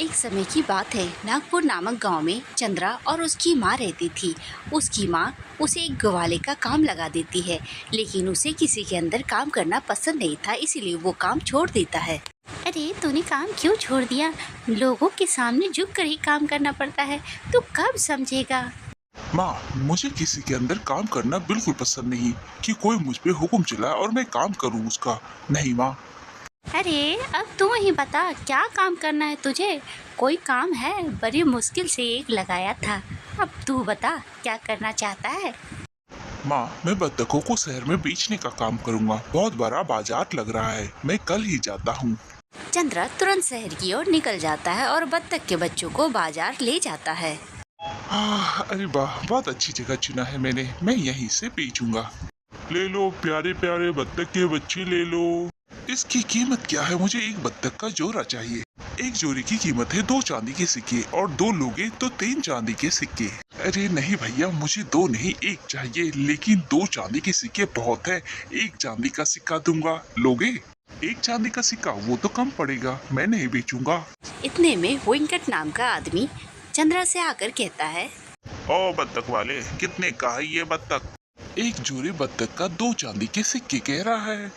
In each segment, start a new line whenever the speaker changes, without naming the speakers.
एक समय की बात है। नागपुर नामक गांव में चंद्रा और उसकी माँ रहती थी। उसकी माँ उसे एक ग्वाले का काम लगा देती है, लेकिन उसे किसी के अंदर काम करना पसंद नहीं था, इसीलिए वो काम छोड़ देता है। अरे तूने काम क्यों छोड़ दिया? लोगों के सामने झुक कर ही काम करना पड़ता है, तू कब समझेगा?
माँ, मुझे किसी के अंदर काम करना बिल्कुल पसंद नहीं कि कोई मुझ पे हुक्म चलाए और मैं काम करूँ उसका। नहीं माँ।
अरे अब तू ही बता, क्या काम करना है तुझे? कोई काम है? बड़ी मुश्किल से एक लगाया था। अब तू बता, क्या करना चाहता है?
माँ, मैं बत्तखों को शहर में बेचने का काम करूँगा। बहुत बड़ा बाजार लग रहा है, मैं कल ही जाता हूँ।
चंद्रा तुरंत शहर की ओर निकल जाता है और बत्तख के बच्चों को बाजार ले जाता है।
अरे वाह, बहुत अच्छी जगह चुना है मैंने। मैं यहीं से बेचूंगा। ले लो प्यारे प्यारे बत्तख के बच्चे, ले लो। इसकी कीमत क्या है? मुझे एक बत्तख का जोड़ा चाहिए। एक जोड़ी की कीमत है 2 चांदी के सिक्के, और 2 लोगे तो 3 चांदी के सिक्के। अरे नहीं भैया, मुझे 2 नहीं 1 चाहिए, लेकिन 2 चांदी के सिक्के बहुत है। 1 चांदी का सिक्का दूंगा, लोगे? 1 चांदी का सिक्का वो तो कम पड़ेगा, मैं नहीं बेचूंगा।
इतने में वेंकट नाम का आदमी चंद्रा से आकर कहता है,
ओ बत्तख वाले, कितने का है ये बत्तख? एक जोड़ी बत्तख का 2 चांदी के सिक्के कह रहा है।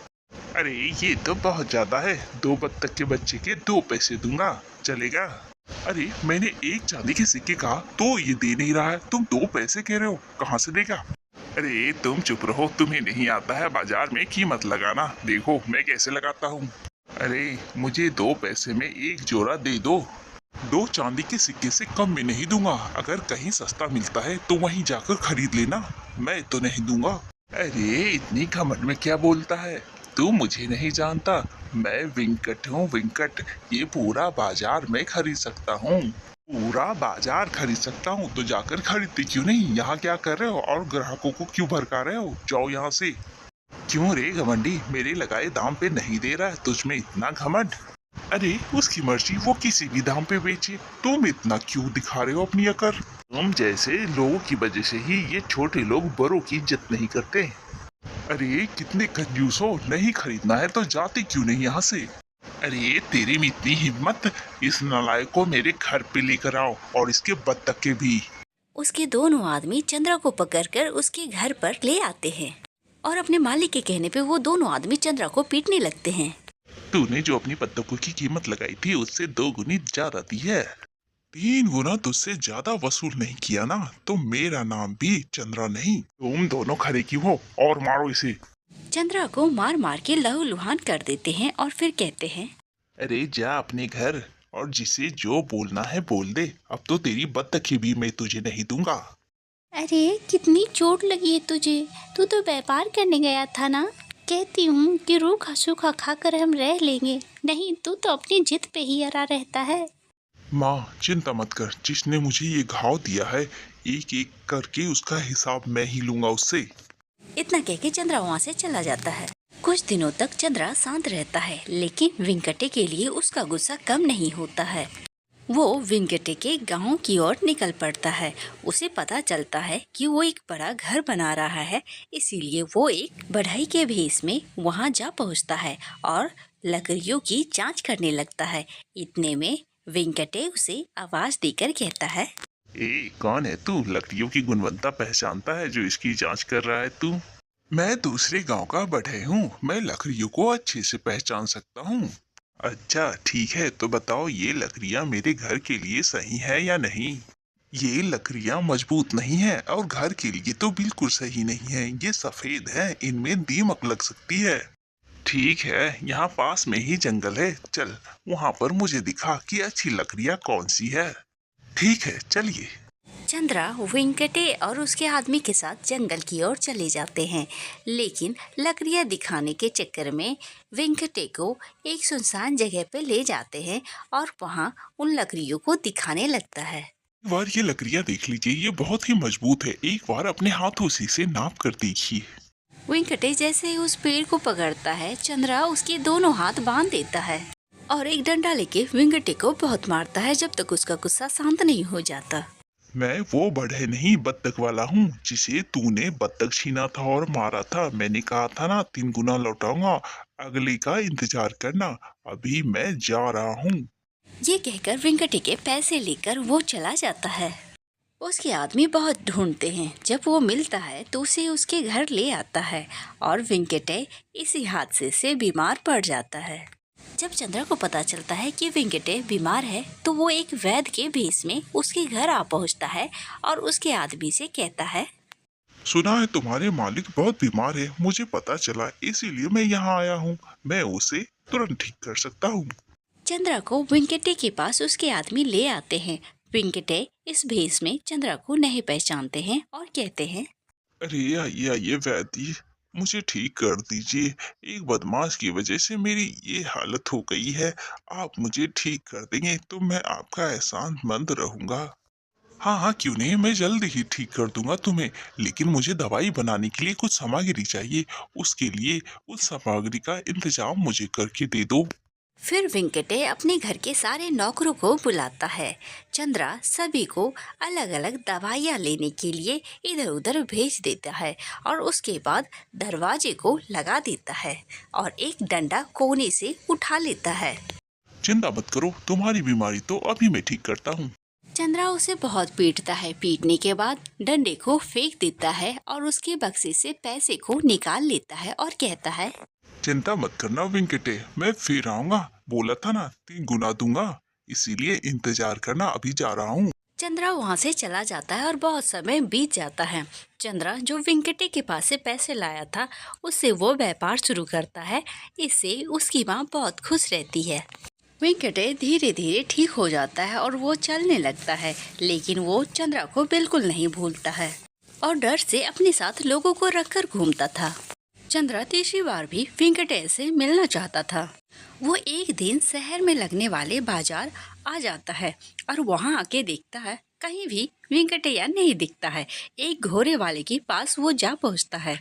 अरे ये तो बहुत ज्यादा है। 2 बत्तख के बच्चे के 2 पैसे दूंगा, चलेगा? अरे मैंने 1 चांदी के सिक्के कहा तो ये दे नहीं रहा है, तुम 2 पैसे कह रहे हो, कहाँ से देगा? अरे तुम चुप रहो, तुम्हें नहीं आता है बाजार में कीमत लगाना। देखो मैं कैसे लगाता हूँ। अरे मुझे 2 पैसे में एक जोड़ा दे दो। 2 चांदी के सिक्के से कम में नहीं दूंगा। अगर कहीं सस्ता मिलता है तो वहीं जाकर खरीद लेना, मैं तो नहीं दूंगा। अरे इतनी घमंड में क्या बोलता है? तू मुझे नहीं जानता, मैं वेंकट हूँ, वेंकट। ये पूरा बाजार मैं खरीद सकता हूँ। पूरा बाजार खरीद सकता हूँ तो जाकर खरीदते क्यों नहीं? यहाँ क्या कर रहे हो और ग्राहकों को क्यों भड़का रहे हो? जाओ यहाँ से। क्यों रे घमंडी, मेरे लगाए दाम पे नहीं दे रहा है? तुझ में इतना घमंड? अरे उसकी मर्जी, वो किसी भी दाम पे बेचे। तुम इतना क्यों दिखा रहे हो अपनी अकड़? तुम जैसे लोगों की वजह से ही ये छोटे लोग बड़ों की इज्जत नहीं करते। अरे कितने कंजूस हो, नहीं खरीदना है तो जाते क्यों नहीं यहाँ से? अरे तेरी में इतनी हिम्मत, इस नालायक को मेरे घर पे लेकर आओ, और इसके बत्तख के भी।
उसके दोनों आदमी चंद्रा को पकड़कर उसके घर पर ले आते हैं और अपने मालिक के कहने पे वो दोनों आदमी चंद्रा को पीटने लगते हैं।
तूने जो अपनी बत्तखों की कीमत लगाई थी उससे 2 गुनी ज्यादा दी है। 3 गुना तुझसे ज्यादा वसूल नहीं किया ना, तो मेरा नाम भी चंद्रा नहीं। तुम दोनों खड़े क्यों हो? और मारो इसे।
चंद्रा को मार मार के लहूलुहान कर देते हैं और फिर कहते हैं,
अरे जा अपने घर, और जिसे जो बोलना है बोल दे। अब तो तेरी बत्तखी भी मैं तुझे नहीं दूंगा।
अरे कितनी चोट लगी है तुझे? तू तो व्यापार करने गया था ना। कहती हूँ कि रूखा सूखा खाकर हम रह लेंगे, नहीं तू तो अपनी जिद पे ही अड़ा रहता है।
माँ चिंता मत कर, जिसने मुझे ये घाव दिया है, एक एक करके उसका हिसाब मैं ही लूंगा उससे।
इतना कह के चंद्रा वहाँ से चला जाता है। कुछ दिनों तक चंद्रा शांत रहता है, लेकिन वेंकटे के लिए उसका गुस्सा कम नहीं होता है। वो वेंकटे के गांव की ओर निकल पड़ता है। उसे पता चलता है कि वो एक बड़ा घर बना रहा है, इसीलिए वो एक बढ़ई के भेष में वहां जा पहुंचता है और लकड़ियों की जांच करने लगता है। इतने में वेंकटे उसे आवाज देकर कहता है,
ए कौन है तू? लकड़ियों की गुणवत्ता पहचानता है जो इसकी जांच कर रहा है तू? मैं दूसरे गांव का बढ़ई हूँ, मैं लकड़ियों को अच्छे से पहचान सकता हूँ। अच्छा ठीक है, तो बताओ ये लकड़ियाँ मेरे घर के लिए सही है या नहीं? ये लकड़ियाँ मजबूत नहीं है और घर के लिए तो बिल्कुल सही नहीं है। ये सफेद है, इनमें दीमक लग सकती है। ठीक है, यहाँ पास में ही जंगल है, चल वहाँ पर मुझे दिखा कि अच्छी लकड़ियाँ कौन सी है। ठीक है चलिए।
चंद्रा वेंकटे और उसके आदमी के साथ जंगल की ओर चले जाते हैं, लेकिन लकड़ियां दिखाने के चक्कर में वेंकटे को एक सुनसान जगह पे ले जाते हैं और वहां उन लकड़ियों को दिखाने लगता है।
एक बार ये लकड़ियाँ देख लीजिए, ये बहुत ही मजबूत है। एक बार अपने हाथों से इसे नाप कर देखिए।
वेंकटे जैसे ही उस पेड़ को पकड़ता है, चंद्रा उसके दोनों हाथ बांध देता है और एक डंडा लेके वेंकटे को बहुत मारता है जब तक उसका गुस्सा शांत नहीं हो जाता।
मैं वो बढ़े नहीं बत्तख वाला हूँ जिसे तूने बत्तख छीना था और मारा था। मैंने कहा था ना 3 गुना लौटाऊंगा, अगले का इंतजार करना। अभी मैं जा रहा हूँ।
ये कहकर वेंकटे पैसे लेकर वो चला जाता है। उसके आदमी बहुत ढूंढते हैं। जब वो मिलता है तो उसे उसके घर ले आता है और वेंकटे इसी हादसे से बीमार पड़ जाता है। जब चंद्रा को पता चलता है कि वेंकटे बीमार है तो वो एक वैद्य के भेष में उसके घर आ पहुंचता है और उसके आदमी से कहता है,
सुना है तुम्हारे मालिक बहुत बीमार है, मुझे पता चला, इसीलिए मैं यहाँ आया हूँ। मैं उसे तुरंत ठीक कर सकता हूँ।
चंद्रा को वेंकटे के पास उसके आदमी ले आते हैं। वेंकटे इस भेष में चंद्रा को नहीं पहचानते हैं और कहते हैं,
अरे आइए आइए वैद्य, मुझे ठीक कर दीजिए। एक बदमाश की वजह से मेरी ये हालत हो गई है। आप मुझे ठीक कर देंगे तो मैं आपका एहसानमंद रहूंगा। हाँ हाँ, क्यों नहीं, मैं जल्दी ही ठीक कर दूंगा तुम्हें। लेकिन मुझे दवाई बनाने के लिए कुछ सामग्री चाहिए। उसके लिए उस सामग्री का इंतजाम मुझे करके दे दो।
फिर वेंकटे अपने घर के सारे नौकरों को बुलाता है। चंद्रा सभी को अलग अलग दवाइयाँ लेने के लिए इधर उधर भेज देता है और उसके बाद दरवाजे को लगा देता है और एक डंडा कोने से उठा लेता है।
चिंता मत करो, तुम्हारी बीमारी तो अभी मैं ठीक करता हूँ।
चंद्रा उसे बहुत पीटता है। पीटने के बाद डंडे को फेंक देता है और उसके बक्से से पैसे को निकाल लेता है और कहता है,
चिंता मत करना वेंकटे, मैं फिर आऊंगा। बोला था ना 3 गुना दूंगा, इसीलिए इंतजार करना, अभी जा रहा हूँ।
चंद्रा वहाँ से चला जाता है और बहुत समय बीत जाता है। चंद्रा जो वेंकटे के पास से पैसे लाया था उससे वो व्यापार शुरू करता है। इससे उसकी माँ बहुत खुश रहती है। वेंकटे धीरे धीरे ठीक हो जाता है और वो चलने लगता है, लेकिन वो चंद्रा को बिल्कुल नहीं भूलता है और डर से अपने साथ लोगों को रखकर घूमता था। चंद्रा तीसरी बार भी वेंकटे से मिलना चाहता था। वो एक दिन शहर में लगने वाले बाजार आ जाता है और वहाँ आके देखता है कहीं भी वेंकटैया नहीं दिखता है। एक घोड़े वाले के पास वो जा पहुँचता है।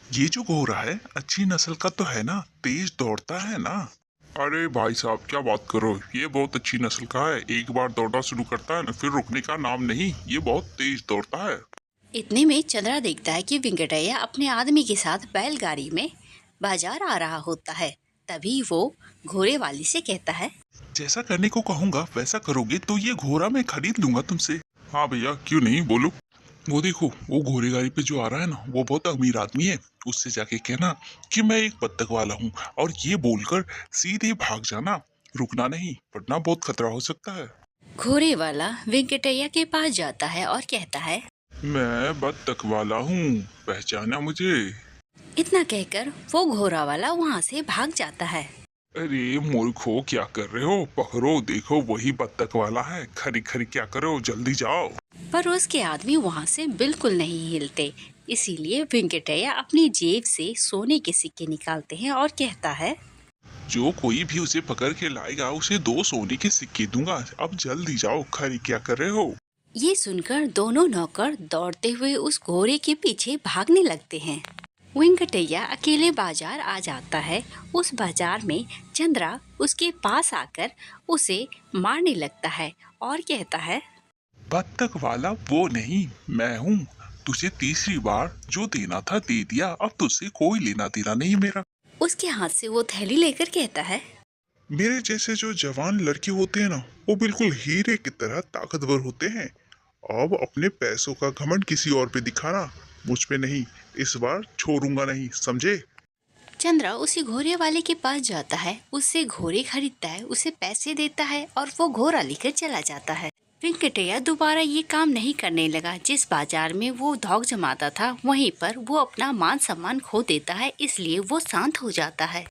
ये जो घोड़ा है अच्छी नस्ल का तो है ना, तेज दौड़ता है ना? अरे भाई साहब, क्या बात करो, ये बहुत अच्छी नस्ल का है। एक बार दौड़ना शुरू करता है ना, फिर रुकने का नाम नहीं। ये बहुत तेज दौड़ता है।
इतने में चंद्रा देखता है कि वेंकटैया अपने आदमी के साथ बैलगाड़ी में बाजार आ रहा होता है। तभी वो घोड़े वाली से कहता है,
जैसा करने को कहूँगा वैसा करोगे तो ये घोड़ा मैं खरीद लूंगा तुमसे। हाँ भैया, क्यों नहीं, बोलो। वो देखो, वो घोड़े गाड़ी पे जो आ रहा है ना, वो बहुत अमीर आदमी है। उससे जाके कहना कि मैं एक बत्तख वाला हूँ, और ये बोलकर सीधे भाग जाना, रुकना नहीं, वरना बहुत खतरा हो सकता है।
घोड़े वाला वेंकटैया के पास जाता है और कहता है,
मैं बत्तख वाला हूँ, पहचाना मुझे?
इतना कहकर वो घोड़ा वाला वहाँ से भाग जाता है।
अरे मूर्खो, क्या कर रहे हो? पकड़ो, देखो वही बत्तख वाला है। खरी खरी क्या करो, जल्दी जाओ।
पर उसके आदमी वहाँ से बिल्कुल नहीं हिलते। इसीलिए वेंकटैया अपनी जेब से सोने के सिक्के निकालते हैं और कहता है,
जो कोई भी उसे पकड़ के लाएगा उसे 2 सोने के सिक्के दूंगा। अब जल्दी जाओ, खरी क्या कर रहे हो?
ये सुनकर दोनों नौकर दौड़ते हुए उस घोड़े के पीछे भागने लगते हैं। वेंकटैया अकेले बाजार आ जाता है। उस बाजार में चंद्रा उसके पास आकर उसे मारने लगता है और कहता है,
बत्तख वाला वो नहीं, मैं हूँ। तुझे तीसरी बार जो देना था दे दिया, अब तुझसे कोई लेना देना नहीं मेरा।
उसके हाथ से वो थैली लेकर कहता है,
मेरे जैसे जो जवान लड़के होते हैं ना, वो बिल्कुल हीरे की तरह ताकतवर होते हैं। अब अपने पैसों का घमंड किसी और पे दिखाना, मुझ पे नहीं। इस बार छोड़ूंगा नहीं, समझे?
चंद्रा उसी घोड़े वाले के पास जाता है, उससे घोड़े खरीदता है, उसे पैसे देता है और वो घोड़ा लेकर चला जाता है। वेंकटैया दोबारा ये काम नहीं करने लगा। जिस बाजार में वो धौक जमाता था वहीं पर वो अपना मान सम्मान खो देता है, इसलिए वो शांत हो जाता है।